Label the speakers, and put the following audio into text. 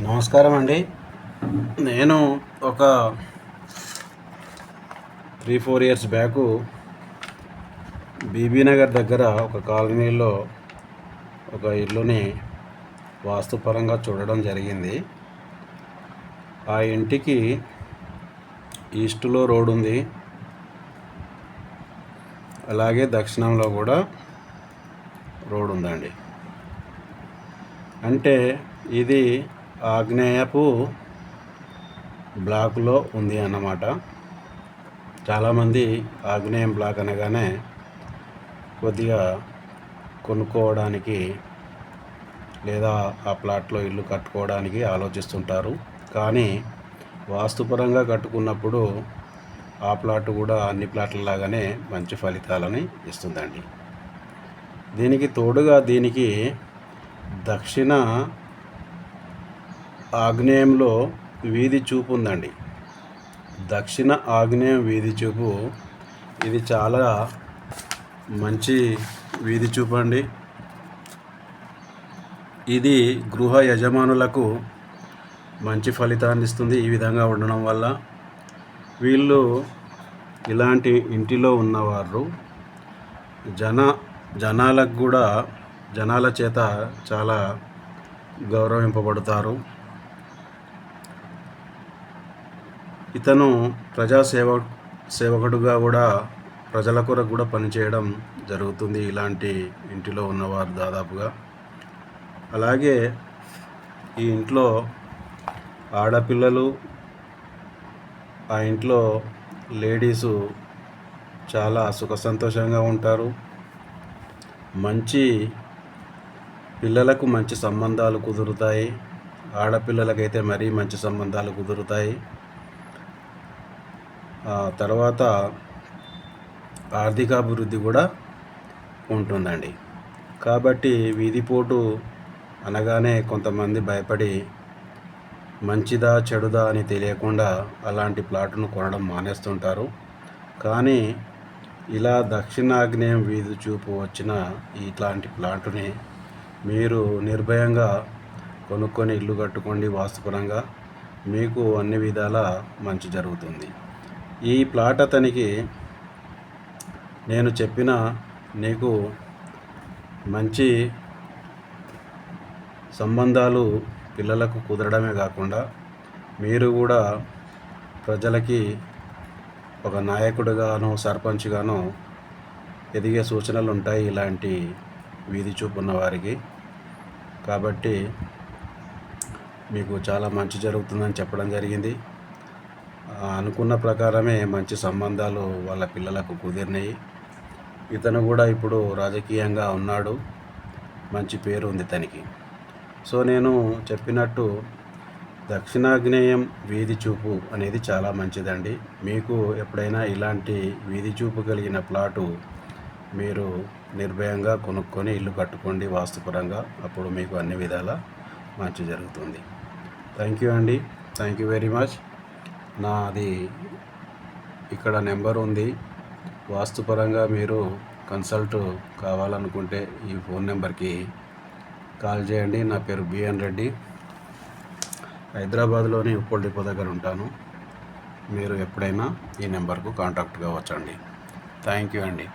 Speaker 1: నమస్కారం అండి. నేను ఒక 3-4 ఇయర్స్ బ్యాకు బీబీనగర్ దగ్గర ఒక కాలనీలో ఒక ఇల్లుని వాస్తుపరంగా చూడడం జరిగింది. ఆ ఇంటికి ఈస్ట్లో రోడ్ ఉంది, అలాగే దక్షిణంలో కూడా రోడ్ ఉందండి. అంటే ఇది ఆగ్నేయపు బ్లాకులో ఉంది అన్నమాట. చాలామంది ఆగ్నేయం బ్లాక్ అనగానే కొద్దిగా కొనుక్కోవడానికి లేదా ఆ ప్లాట్లో ఇల్లు కట్టుకోవడానికి ఆలోచిస్తుంటారు. కానీ వాస్తుపరంగా కట్టుకున్నప్పుడు ఆ ప్లాట్ కూడా అన్ని ప్లాట్లలాగానే మంచి ఫలితాలని ఇస్తుందండి. దీనికి తోడుగా దీనికి దక్షిణ ఆగ్నేయంలో వీధి చూపు ఉందండి. దక్షిణ ఆగ్నేయం వీధి చూపు ఇది చాలా మంచి వీధి చూపు అండి. ఇది గృహ యజమానులకు మంచి ఫలితాన్ని ఇస్తుంది. ఈ విధంగా ఉండడం వల్ల వీళ్ళు ఇలాంటి ఇంటిలో ఉన్నవారు జనాల చేత చాలా గౌరవింపబడతారు. ఇతను సేవకుడుగా కూడా ప్రజల కొరకు కూడా పనిచేయడం జరుగుతుంది ఇలాంటి ఇంటిలో ఉన్నవారు దాదాపుగా. అలాగే ఈ ఇంట్లో ఆడపిల్లలు, ఆ ఇంట్లో లేడీసు చాలా సుఖ సంతోషంగా ఉంటారు. పిల్లలకు మంచి సంబంధాలు కుదురుతాయి. ఆడపిల్లలకైతే మరీ మంచి సంబంధాలు కుదురుతాయి. తర్వాత ఆర్థికాభివృద్ధి కూడా ఉంటుందండి. కాబట్టి వీధిపోటు అనగానే కొంతమంది భయపడి మంచిదా చెడుదా అని తెలియకుండా అలాంటి ప్లాటును కొనడం మానేస్తుంటారు. కానీ ఇలా దక్షిణాగ్నేయం వీధి చూపు వచ్చిన ఇట్లాంటి ప్లాటుని మీరు నిర్భయంగా కొనుక్కొని ఇల్లు కట్టుకోండి. వాస్తుపరంగా మీకు అన్ని విధాల మంచి జరుగుతుంది. ఈ ప్లాట్ అతనికి నేను చెప్పిన నీకు మంచి సంబంధాలు పిల్లలకు కుదరడమే కాకుండా మీరు కూడా ప్రజలకి ఒక నాయకుడిగాను సర్పంచ్గాను ఎదిగే సూచనలు ఉంటాయి ఇలాంటి వీధి చూపు ఉన్న వారికి. కాబట్టి మీకు చాలా మంచి జరుగుతుందని చెప్పడం జరిగింది. అనుకున్న ప్రకారమే మంచి సంబంధాలు వాళ్ళ పిల్లలకు కుదిరినాయి. ఇతను కూడా ఇప్పుడు రాజకీయంగా ఉన్నాడు, మంచి పేరు ఉంది తనకి. సో నేను చెప్పినట్టు దక్షిణాగ్నేయం వీధి చూపు అనేది చాలా మంచిదండి. మీకు ఎప్పుడైనా ఇలాంటి వీధి చూపు కలిగిన ప్లాటు మీరు నిర్భయంగా కొనుక్కొని ఇల్లు కట్టుకోండి వాస్తుపరంగా. అప్పుడు మీకు అన్ని విధాల మంచి జరుగుతుంది. థ్యాంక్ యూ అండి. Thank you very much. నాది ఇక్కడ నెంబర్ ఉంది. వాస్తుపరంగా మీరు కన్సల్ట్ కావాలనుకుంటే ఈ ఫోన్ నెంబర్కి కాల్ చేయండి. నా పేరు బిఎన్ రెడ్డి. హైదరాబాద్లోని ఉప్పల్ డిపో దగ్గర ఉంటాను. మీరు ఎప్పుడైనా ఈ నెంబర్కు కాంటాక్ట్ కావచ్చండి. థ్యాంక్ యూ అండి.